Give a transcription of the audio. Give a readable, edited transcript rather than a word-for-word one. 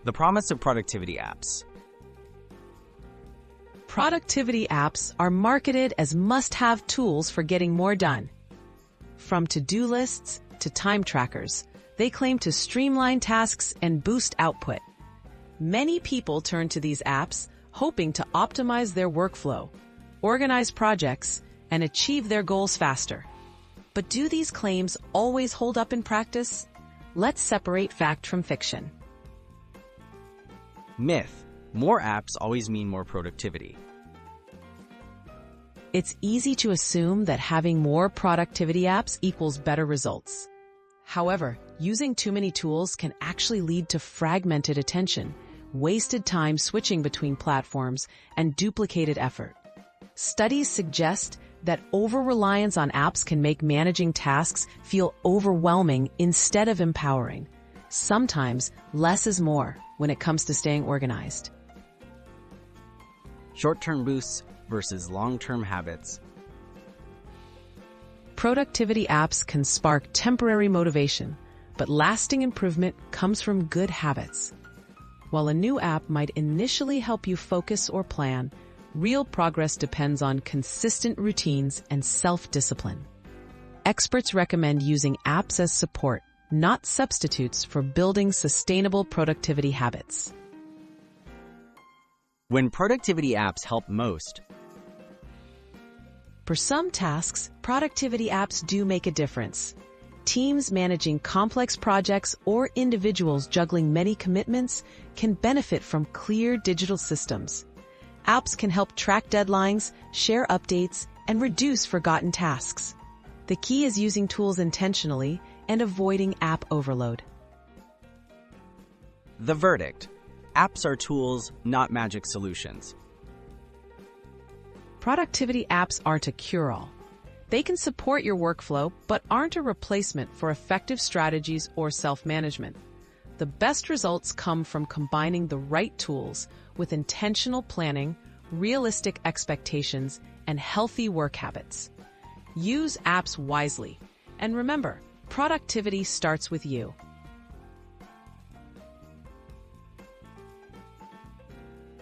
The promise of productivity apps. Productivity apps are marketed as must-have tools for getting more done. From to-do lists to time trackers, they claim to streamline tasks and boost output. Many people turn to these apps hoping to optimize their workflow, organize projects, and achieve their goals faster. But do these claims always hold up in practice? Let's separate fact from fiction. Myth: more apps always mean more productivity. It's easy to assume that having more productivity apps equals better results. However, using too many tools can actually lead to fragmented attention, wasted time switching between platforms, and duplicated effort. Studies suggest that over-reliance on apps can make managing tasks feel overwhelming instead of empowering. Sometimes, less is more when it comes to staying organized. Short-term boosts versus long-term habits. Productivity apps can spark temporary motivation, but lasting improvement comes from good habits. While a new app might initially help you focus or plan, real progress depends on consistent routines and self-discipline. Experts recommend using apps as support, not substitutes for building sustainable productivity habits. When productivity apps help most. For some tasks, productivity apps do make a difference. Teams managing complex projects or individuals juggling many commitments can benefit from clear digital systems. Apps can help track deadlines, share updates, and reduce forgotten tasks. The key is using tools intentionally and avoiding app overload. The verdict: apps are tools, not magic solutions. Productivity apps aren't a cure-all. They can support your workflow, but aren't a replacement for effective strategies or self-management. The best results come from combining the right tools with intentional planning, realistic expectations, and healthy work habits. Use apps wisely. And remember, productivity starts with you.